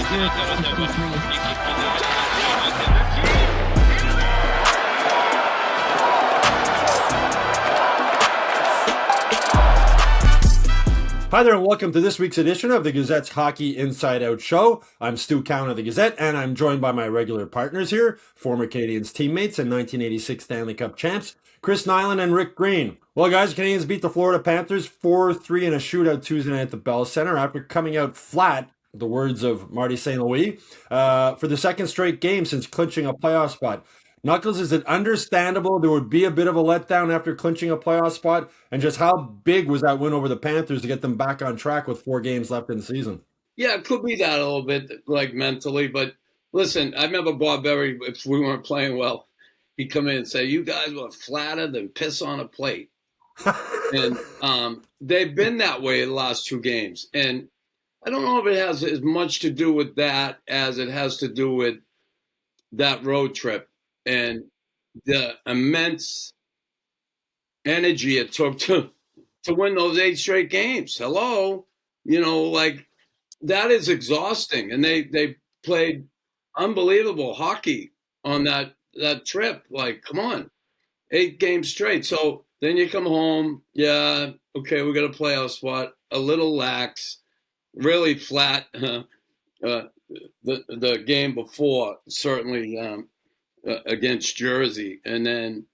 Hi there, and welcome to this week's edition of the Gazette's Hockey Inside Out Show. I'm Stu Cowan of the Gazette, and I'm joined by my regular partners here, former Canadiens teammates and 1986 Stanley Cup champs, Chris Nilan and Rick Green. Well, guys, Canadiens beat the Florida Panthers 4-3 in a shootout Tuesday night at the Bell Center after coming out flat, the words of Marty St. Louis, for the second straight game since clinching a playoff spot. Knuckles, is it understandable there would be a bit of a letdown after clinching a playoff spot? And just how big was that win over the Panthers to get them back on track with 4 games left in the season? Yeah, it could be that a little bit, like mentally. But listen, I remember Bob Berry, if we weren't playing well, he'd come in and say, you guys were flatter than piss on a plate. And they've been that way the last 2 games. And I don't know if it has as much to do with that as it has to do with that road trip and the immense energy it took to win those 8 straight games. Hello? You know, like, that is exhausting. And they played unbelievable hockey on that trip. Like, come on, 8 games straight. So then you come home, yeah, okay, we got a playoff spot, a little lax, really flat. The game before, certainly against Jersey. And then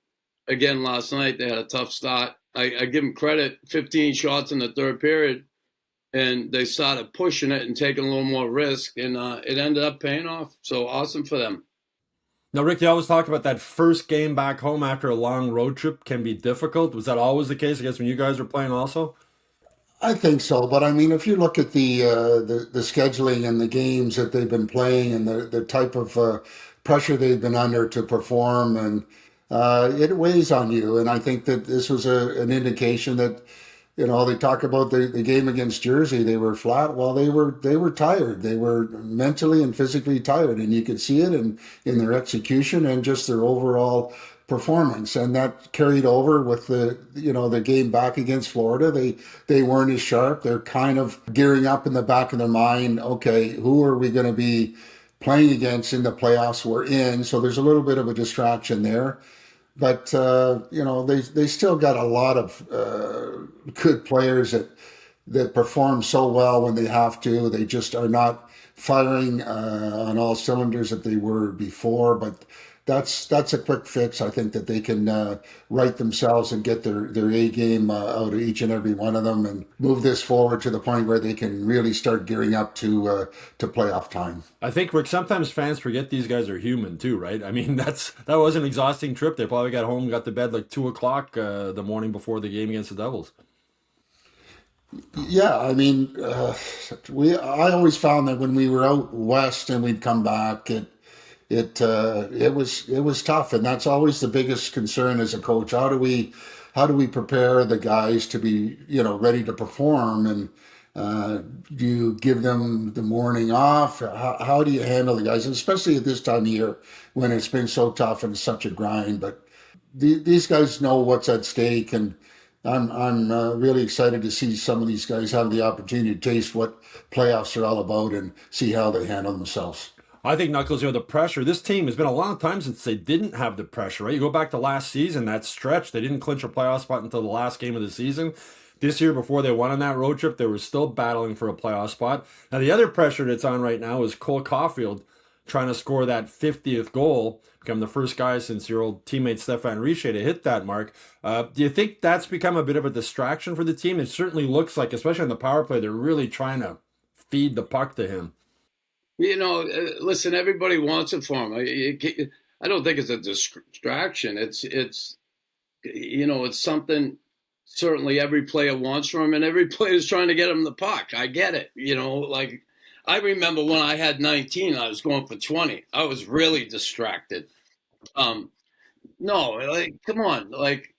again last night, they had a tough start. I give them credit, 15 shots in the third period, and they started pushing it and taking a little more risk, and it ended up paying off. So awesome for them. Now, Rick, you always talk about that first game back home after a long road trip can be difficult. Was that always the case, I guess, when you guys were playing also? I think so, but I mean, if you look at the scheduling and the games that they've been playing and the type of pressure they've been under to perform, and it weighs on you. And I think that this was an indication that, you know, they talk about the game against Jersey, they were flat. Well, they were tired. They were mentally and physically tired, and you could see it in their execution and just their overall performance. And that carried over with the game back against Florida. They weren't as sharp. They're kind of gearing up in the back of their mind. Okay, who are we going to be playing against in the playoffs we're in? So there's a little bit of a distraction there. But, they still got a lot of good players that perform so well when they have to. They just are not firing on all cylinders that they were before. But that's a quick fix. I think that they can right themselves and get their A game out of each and every one of them and move this forward to the point where they can really start gearing up to playoff time. I think, Rick, sometimes fans forget these guys are human too, right? I mean, that was an exhausting trip. They probably got home, got to bed like 2:00 the morning before the game against the Devils. Yeah, I mean, I always found that when we were out west and we'd come back, it was tough, and that's always the biggest concern as a coach. How do we prepare the guys to be ready to perform, and do you give them the morning off? How do you handle the guys, and especially at this time of year when it's been so tough and such a grind? But these guys know what's at stake, and I'm really excited to see some of these guys have the opportunity to taste what playoffs are all about and see how they handle themselves. I think, Knuckles, the pressure, this team has been a long time since they didn't have the pressure, right? You go back to last season, that stretch, they didn't clinch a playoff spot until the last game of the season. This year, before they went on that road trip, they were still battling for a playoff spot. Now, the other pressure that's on right now is Cole Caufield trying to score that 50th goal, become the first guy since your old teammate Stefan Richer to hit that mark. Do you think that's become a bit of a distraction for the team? It certainly looks like, especially on the power play, they're really trying to feed the puck to him. Listen, everybody wants it for him. I don't think it's a distraction. It's something certainly every player wants from him, and every player is trying to get him the puck. I get it. Like, I remember when I had 19, I was going for 20. I was really distracted. No, like, come on. Like,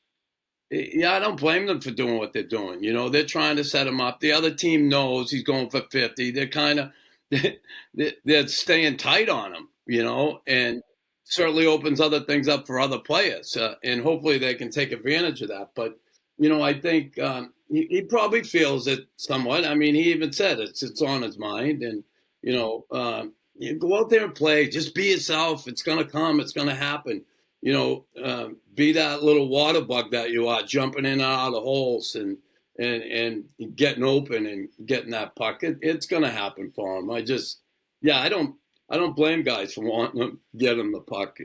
yeah, I don't blame them for doing what they're doing. They're trying to set him up. The other team knows he's going for 50. They're kind of, they're staying tight on him, and certainly opens other things up for other players. And hopefully they can take advantage of that. But, I think he probably feels it somewhat. I mean, he even said it's on his mind. And, You go out there and play. Just be yourself. It's going to come. It's going to happen. Be that little water bug that you are, jumping in and out of the holes and getting open and getting that puck. It's going to happen for him. I don't blame guys for wanting to get him the puck.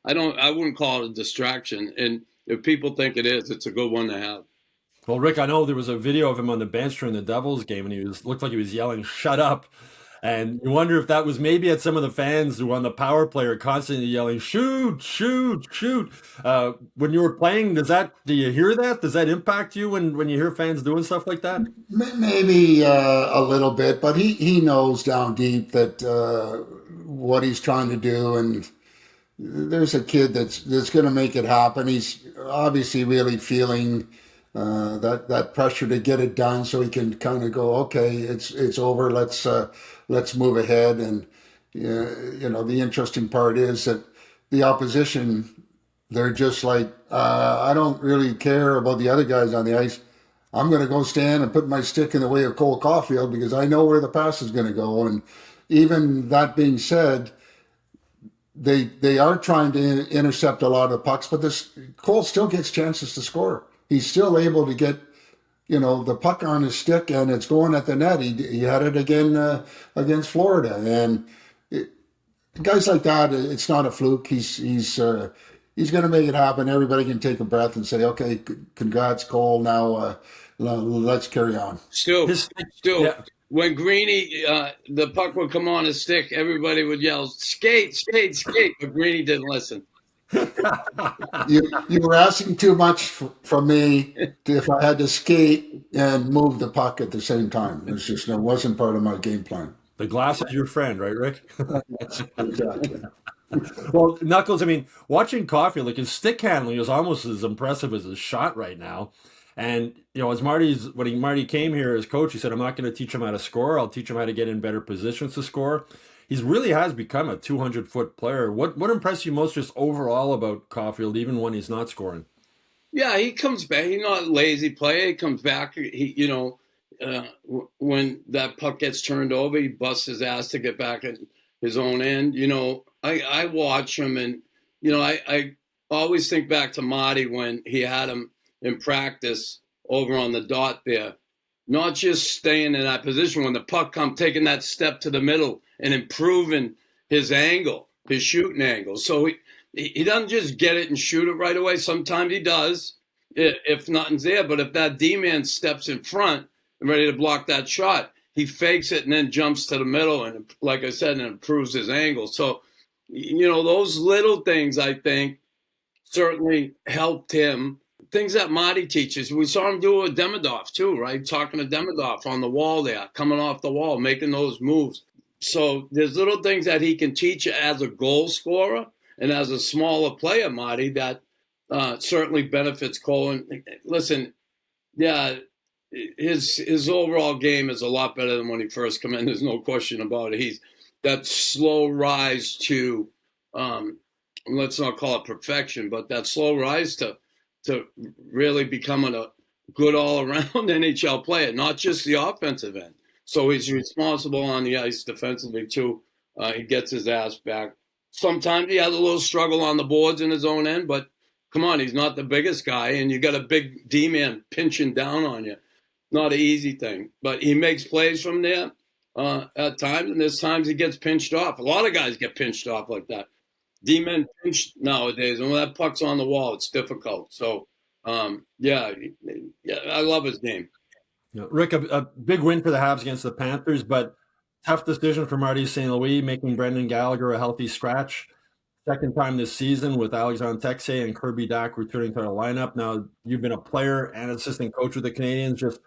I wouldn't call it a distraction. And if people think it is, it's a good one to have. Well, Rick, I know there was a video of him on the bench during the Devils game, and he looked like he was yelling, "Shut up!" And you wonder if that was maybe at some of the fans who on the power play are constantly yelling, "Shoot, shoot, shoot!" When you were playing, do you hear that? Does that impact you when you hear fans doing stuff like that? Maybe a little bit, but he knows down deep that what he's trying to do, and there's a kid that's going to make it happen. He's obviously really feeling that pressure to get it done, so he can kind of go, okay, it's over. Let's move ahead. And the interesting part is that the opposition, they're just like, I don't really care about the other guys on the ice. I'm going to go stand and put my stick in the way of Cole Caufield because I know where the pass is going to go. And even that being said, they are trying to intercept a lot of pucks, but Cole still gets chances to score. He's still able to get, the puck on his stick and it's going at the net. He had it again against Florida, and guys like that, it's not a fluke. He's going to make it happen. Everybody can take a breath and say, okay, congrats, Cole. Now let's carry on. Still, yeah. When Greeny, the puck would come on his stick, everybody would yell, "Skate, skate, skate!" But Greeny didn't listen. You were asking too much from me if I had to skate and move the puck at the same time. It wasn't part of my game plan. The glass is your friend, right, Rick? Exactly. Well, Knuckles, I mean, watching Caufield, like his stick handling is almost as impressive as his shot right now. And, as when Marty came here as coach, he said, I'm not going to teach him how to score. I'll teach him how to get in better positions to score. He really has become a 200-foot player. What impressed you most just overall about Caufield, even when he's not scoring? Yeah, he comes back. He's not a lazy player. He comes back. When that puck gets turned over, he busts his ass to get back at his own end. I watch him, and, I always think back to Marty when he had him in practice over on the dot there. Not just staying in that position when the puck comes, taking that step to the middle and improving his angle, his shooting angle. So he doesn't just get it and shoot it right away. Sometimes he does, if nothing's there. But if that D-man steps in front and ready to block that shot, he fakes it and then jumps to the middle and, like I said, and improves his angle. So, those little things, I think, certainly helped him. Things that Marty teaches. We saw him do it with Demidov too, right? Talking to Demidov on the wall there, coming off the wall, making those moves. So there's little things that he can teach as a goal scorer and as a smaller player, Marty, that certainly benefits Cole. And listen, yeah, his overall game is a lot better than when he first came in. There's no question about it. He's that slow rise to, let's not call it perfection, but that slow rise to really becoming a good all-around NHL player, not just the offensive end. So he's responsible on the ice defensively, too. He gets his ass back. Sometimes he has a little struggle on the boards in his own end, but come on, he's not the biggest guy, and you got a big D-man pinching down on you. Not an easy thing. But he makes plays from there at times, and there's times he gets pinched off. A lot of guys get pinched off like that. D-men pinch nowadays, and when that puck's on the wall, it's difficult. So, yeah, I love his game. Rick, a big win for the Habs against the Panthers, but tough decision for Marty St. Louis, making Brendan Gallagher a healthy scratch. Second time this season with Alexandre Texier and Kirby Dach returning to the lineup. Now, you've been a player and assistant coach with the Canadiens. Just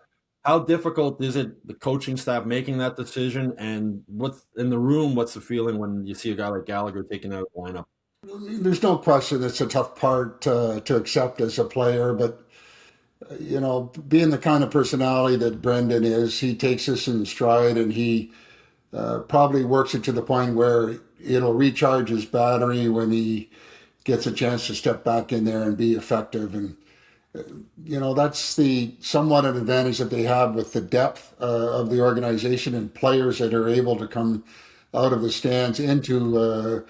how difficult is it, the coaching staff making that decision? And what's in the room, what's the feeling when you see a guy like Gallagher taken out of the lineup? There's no question it's a tough part to accept as a player, but being the kind of personality that Brendan is, he takes this in stride, and he probably works it to the point where it'll recharge his battery when he gets a chance to step back in there and be effective. And that's the somewhat an advantage that they have with the depth of the organization and players that are able to come out of the stands into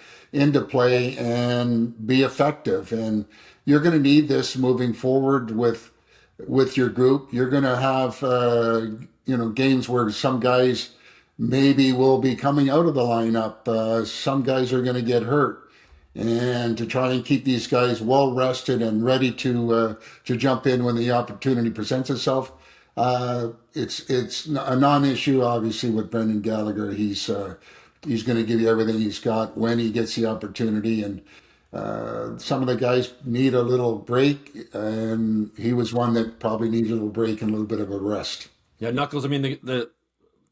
play and be effective. And you're going to need this moving forward with your group. You're going to have games where some guys maybe will be coming out of the lineup. Some guys are going to get hurt, and to try and keep these guys well rested and ready to jump in when the opportunity presents itself. It's a non-issue, obviously, with Brendan Gallagher. He's going to give you everything he's got when he gets the opportunity, and some of the guys need a little break, and he was one that probably needed a little break and a little bit of a rest. Yeah, Knuckles. I mean,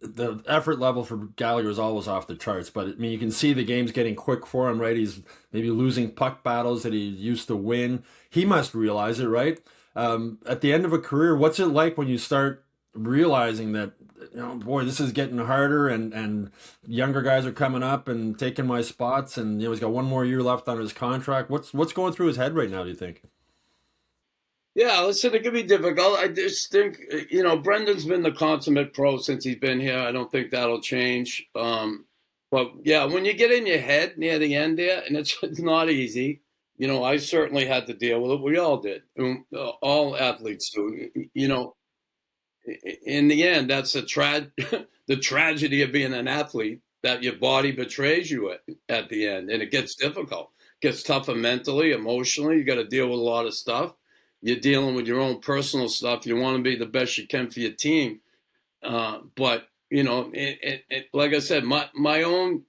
the effort level for Gallagher is always off the charts, but I mean, you can see the game's getting quick for him, right? He's maybe losing puck battles that he used to win. He must realize it, right? At the end of a career, what's it like when you start realizing that, boy, this is getting harder, and younger guys are coming up and taking my spots, and he's got one more year left on his contract. What's going through his head right now, do you think? Yeah, listen, it can be difficult. I just think, Brendan's been the consummate pro since he's been here. I don't think that'll change. But yeah, when you get in your head near the end there, and it's not easy. I certainly had to deal with it. We all did. All athletes do. In the end, that's the tragedy of being an athlete, that your body betrays you at the end, and it gets difficult. It gets tougher mentally, emotionally. You got to deal with a lot of stuff. You're dealing with your own personal stuff. You want to be the best you can for your team. But, like I said, my own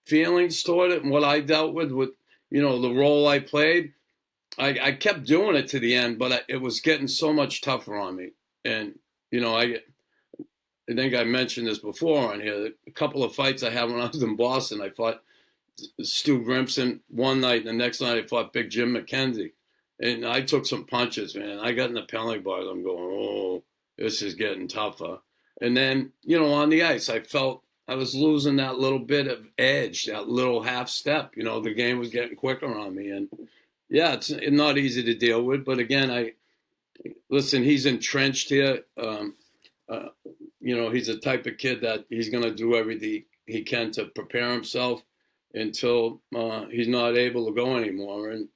feelings toward it and what I dealt with, the role I played, I kept doing it to the end, but it was getting so much tougher on me. And, I think I mentioned this before on here. A couple of fights I had when I was in Boston, I fought Stu Grimson one night, and the next night I fought Big Jim McKenzie. And I took some punches, man. I got in the penalty box. I'm going, oh, this is getting tougher. And then, on the ice, I felt I was losing that little bit of edge, that little half step. The game was getting quicker on me. And, yeah, it's not easy to deal with. But, again, listen, he's entrenched here. He's the type of kid that he's going to do everything he can to prepare himself until he's not able to go anymore. And,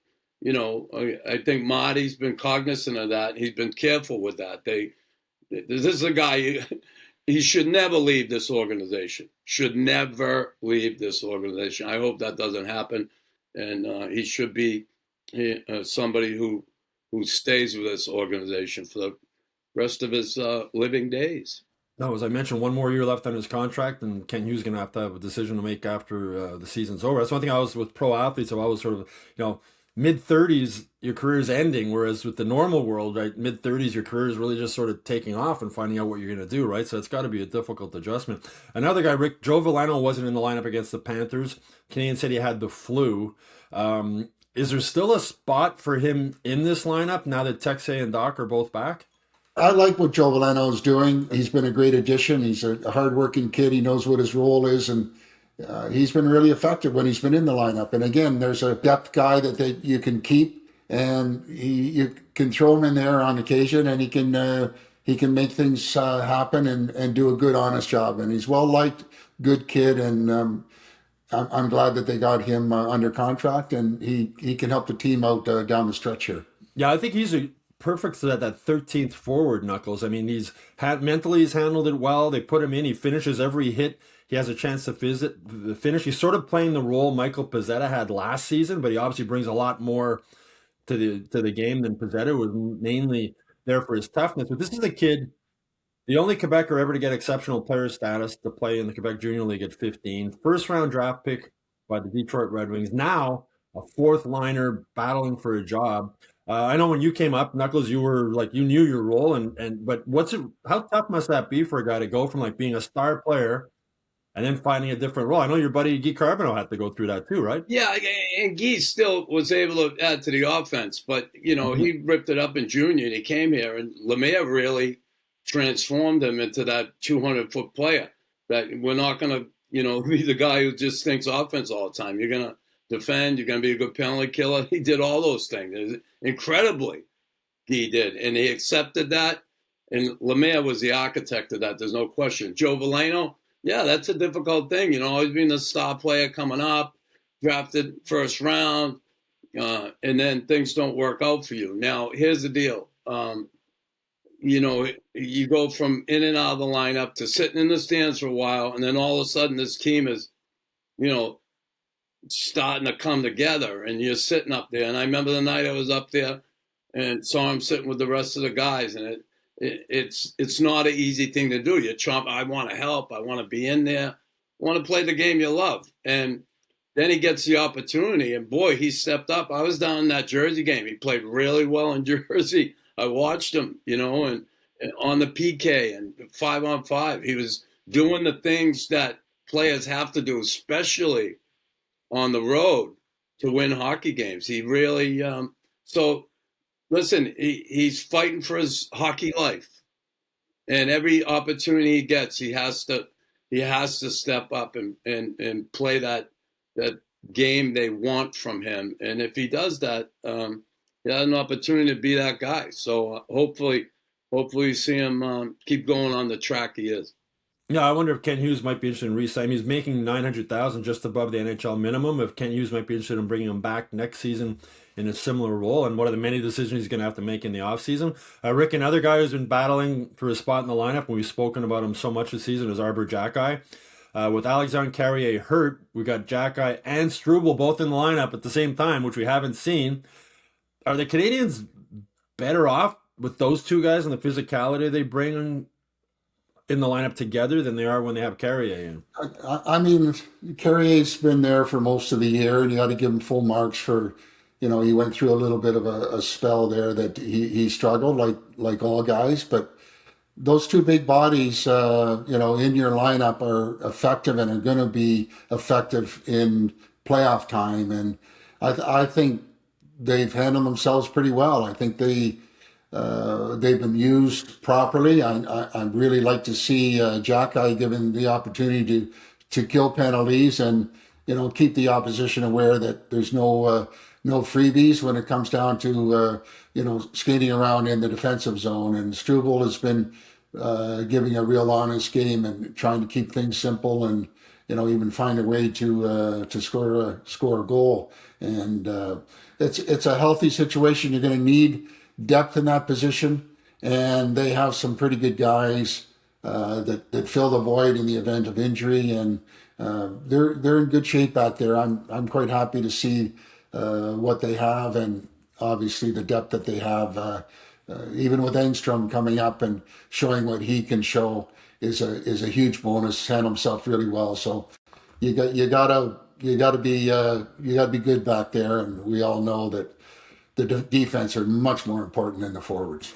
I think Marty's been cognizant of that. He's been careful with that. This is a guy, he should never leave this organization. Should never leave this organization. I hope that doesn't happen. And he should be somebody who stays with this organization for the rest of his living days. No, as I mentioned, one more year left on his contract, and Ken Hughes going to have a decision to make after the season's over. That's one thing I was with pro athletes. I was sort of, mid-30s, your career is ending, whereas with the normal world, right, mid-30s, your career is really just sort of taking off and finding out what you're going to do, right? So it's got to be a difficult adjustment. Another guy, Rick, Joe Valeno wasn't in the lineup against the Panthers. Canadiens said he had the flu. Is there still a spot for him in this lineup now that Texe and Doc are both back? I like what Joe Valeno is doing. He's been a great addition. He's a hardworking kid. He knows what his role is, and he's been really effective when he's been in the lineup. And again, there's a depth guy that you can keep, and you can throw him in there on occasion, and he can make things happen and do a good, honest job. And he's well liked, good kid, and I'm glad that they got him under contract, and he can help the team out down the stretch here. Yeah, I think he's perfect for that 13th forward, Knuckles. I mean, mentally he's handled it well. They put him in. He finishes every hit. He has a chance to finish. He's sort of playing the role Michael Pezzetta had last season, but he obviously brings a lot more to the game than Pezzetta, was mainly there for his toughness. But this is a kid, the only Quebecer ever to get exceptional player status to play in the Quebec Junior League at 15. First-round draft pick by the Detroit Red Wings. Now a fourth liner battling for a job. I know when you came up, Knuckles, you were you knew your role, but how tough must that be for a guy to go from being a star player and then finding a different role? I know your buddy Guy Carbonneau had to go through that too, right? Yeah, and Guy still was able to add to the offense, but he ripped it up in junior and he came here, and Lemaire really transformed him into that 200-foot player. That we're not going to, be the guy who just thinks offense all the time. You're going to defend. You're going to be a good penalty killer. He did all those things incredibly. He did, and he accepted that. And Lemaire was the architect of that. There's no question. Joe Valeno, yeah, that's a difficult thing. Always being the star player coming up, drafted first round, and then things don't work out for you. Now, here's the deal. You go from in and out of the lineup to sitting in the stands for a while, and then all of a sudden this team is, starting to come together, and you're sitting up there. And I remember the night I was up there and saw him sitting with the rest of the guys, and it's not an easy thing to do. I want to help. I want to be in there. I want to play the game you love. And then he gets the opportunity, and boy, he stepped up. I was down in that Jersey game. He played really well in Jersey. I watched him, and on the PK and 5-on-5. He was doing the things that players have to do, especially on the road, to win hockey games. He really so listen, he's fighting for his hockey life, and every opportunity he gets, he has to step up and play that game they want from him. And if he does that, he has an opportunity to be that guy. So hopefully you see him keep going on the track he is. Yeah, I wonder if Ken Hughes might be interested in re-signing. He's making $900,000, just above the NHL minimum. If Ken Hughes might be interested in bringing him back next season in a similar role, and one of the many decisions he's going to have to make in the offseason. Rick, another guy who's been battling for a spot in the lineup, and we've spoken about him so much this season, is Xhekaj. With Alexandre Carrier hurt, we got Xhekaj and Struble both in the lineup at the same time, which we haven't seen. Are the Canadiens better off with those two guys and the physicality they bring in the lineup together than they are when they have Carrier in? I mean, Carrier's been there for most of the year, and you got to give him full marks for, he went through a little bit of a spell there that he struggled like all guys. But those two big bodies, in your lineup are effective and are going to be effective in playoff time. And I think they've handled themselves pretty well. I think they've been used properly. I really like to see Xhekaj given the opportunity to kill penalties and keep the opposition aware that there's no freebies when it comes down to skating around in the defensive zone. And Struble has been giving a real honest game and trying to keep things simple and even find a way to score a goal. And it's a healthy situation. You're going to need depth in that position, and they have some pretty good guys that fill the void in the event of injury, and they're in good shape out there. I'm quite happy to see what they have, and obviously the depth that they have. Even with Engstrom coming up and showing what he can show is a huge bonus. Handled himself really well, so you gotta be good back there, and we all know that the defense are much more important than the forwards.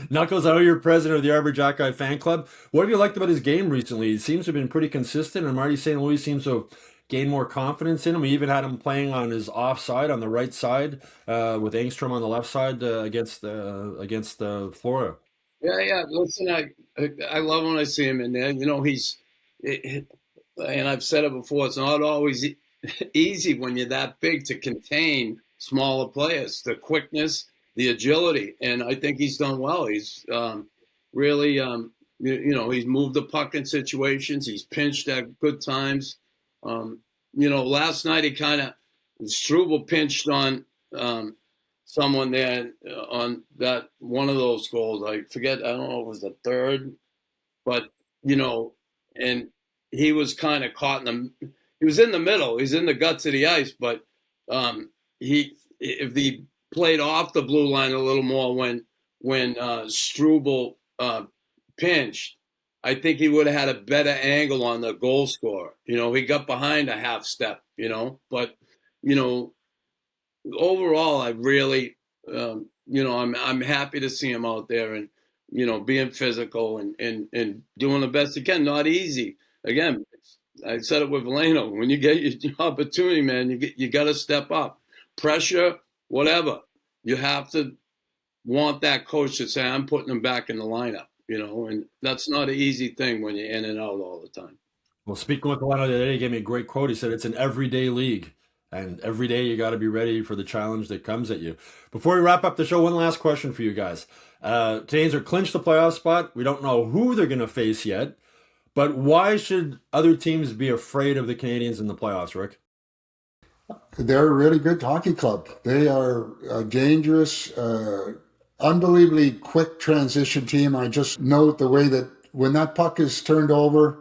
Knuckles, I know you're president of the Xhekaj fan club. What have you liked about his game recently? He seems to have been pretty consistent, and Marty St. Louis seems to have gained more confidence in him. We even had him playing on his offside, on the right side, with Engstrom on the left side against Florida. Yeah. Listen, I love when I see him in there. He's, and I've said it before, it's not always easy when you're that big to contain smaller players, the quickness, the agility, and I think he's done well. He's really, he's moved the puck in situations. He's pinched at good times. Last night he Struble pinched on someone there on that one of those goals. I forget, I don't know if it was the third, but and he was kind of caught he was in the middle. He's in the guts of the ice, but if he played off the blue line a little more when Struble pinched, I think he would have had a better angle on the goal scorer. He got behind a half step, but overall, I really, I'm happy to see him out there and, being physical and doing the best he can. Not easy. Again, I said it with Valeno. When you get your opportunity, man, you got to step up. Pressure, whatever. You have to want that coach to say, I'm putting him back in the lineup, and that's not an easy thing when you're in and out all the time. Well, speaking with Valeno the other day, he gave me a great quote. He said, it's an everyday league. And every day you got to be ready for the challenge that comes at you. Before we wrap up the show, one last question for you guys. Canadiens are clinched the playoff spot. We don't know who they're going to face yet. But why should other teams be afraid of the Canadiens in the playoffs, Rick? They're a really good hockey club. They are a dangerous, unbelievably quick transition team. I just note the way that when that puck is turned over,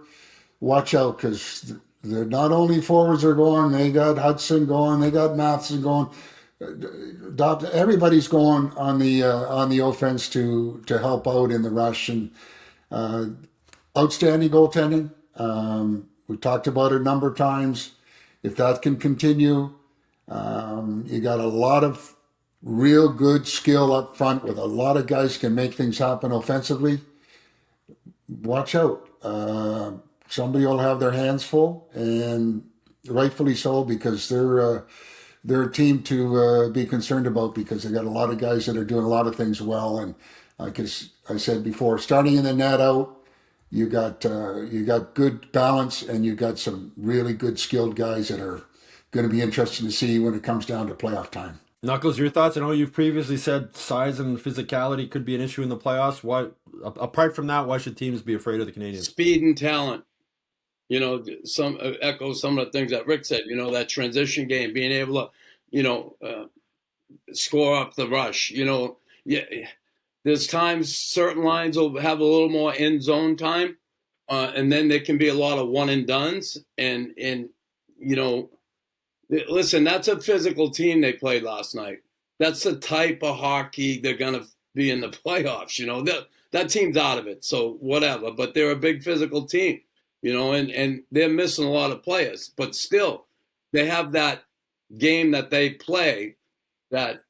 watch out, because they're not only forwards are going, they got Hudson going, they got Matheson going. Everybody's going on the offense to help out in the rush, and outstanding goaltending. We talked about it a number of times. If that can continue, you got a lot of real good skill up front with a lot of guys can make things happen offensively. Watch out. Somebody will have their hands full, and rightfully so, because they're a team to be concerned about, because they got a lot of guys that are doing a lot of things well. And like I said before, starting in the net out, you got good balance, and you got some really good skilled guys that are going to be interesting to see when it comes down to playoff time. Knuckles, your thoughts? I know you've previously said size and physicality could be an issue in the playoffs. Why, apart from that, why should teams be afraid of the Canadiens? Speed and talent. Echo some of the things that Rick said. That transition game, being able to, score up the rush. There's times certain lines will have a little more end zone time, and then there can be a lot of one and dones. And listen, that's a physical team they played last night. That's the type of hockey they're gonna be in the playoffs. That team's out of it, so whatever. But they're a big physical team, and they're missing a lot of players. But still, they have that game that they play that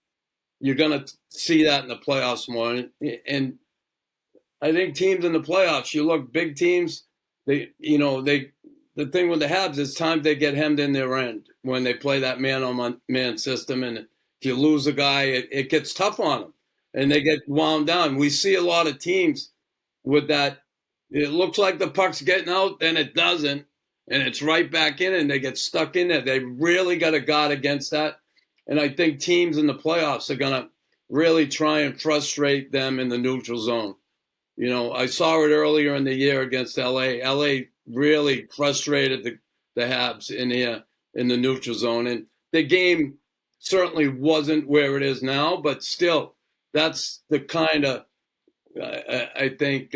you're going to see that in the playoffs more. And I think teams in the playoffs, you look, big teams, the thing with the Habs is times they get hemmed in their end when they play that man-on-man system. And if you lose a guy, it gets tough on them, and they get wound down. We see a lot of teams with that. It looks like the puck's getting out, then it doesn't, and it's right back in, and they get stuck in there. They really got to guard against that. And I think teams in the playoffs are going to really try and frustrate them in the neutral zone. I saw it earlier in the year against LA. LA really frustrated the Habs in the neutral zone. And the game certainly wasn't where it is now, but still, that's the kind of, I think,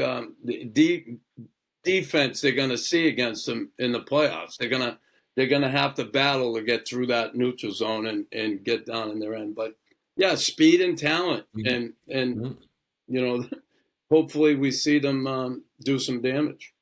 defense they're going to see against them in the playoffs. They're gonna have to battle to get through that neutral zone and get down in their end. But yeah, speed and talent, and hopefully we see them do some damage.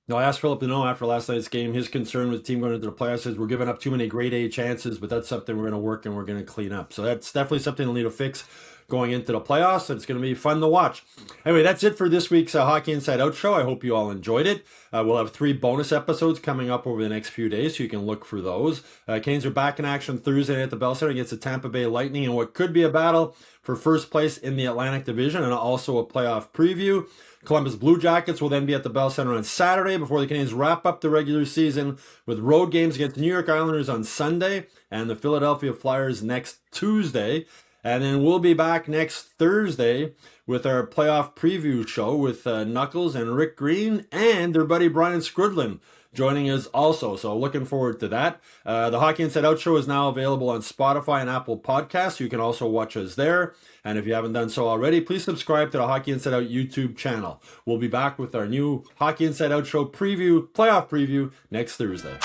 No, I asked Philip Deneau after last night's game. His concern with the team going into the playoffs is we're giving up too many grade A chances, but that's something we're going to work and we're going to clean up. So that's definitely something they'll need to fix going into the playoffs. It's going to be fun to watch. Anyway, that's it for this week's Hockey Inside Out show. I hope you all enjoyed it. We'll have 3 bonus episodes coming up over the next few days, so you can look for those. Canes are back in action Thursday at the Bell Center against the Tampa Bay Lightning in what could be a battle for first place in the Atlantic Division, and also a playoff preview. Columbus Blue Jackets will then be at the Bell Center on Saturday before the Canadiens wrap up the regular season with road games against the New York Islanders on Sunday and the Philadelphia Flyers next Tuesday. And then we'll be back next Thursday with our playoff preview show with Knuckles and Rick Green and their buddy Brian Skrudlin joining us also. So looking forward to that. The Hockey Inside Out show is now available on Spotify and Apple Podcasts. You can also watch us there. And if you haven't done so already, please subscribe to the Hockey Inside Out YouTube channel. We'll be back with our new Hockey Inside Out show playoff preview next Thursday.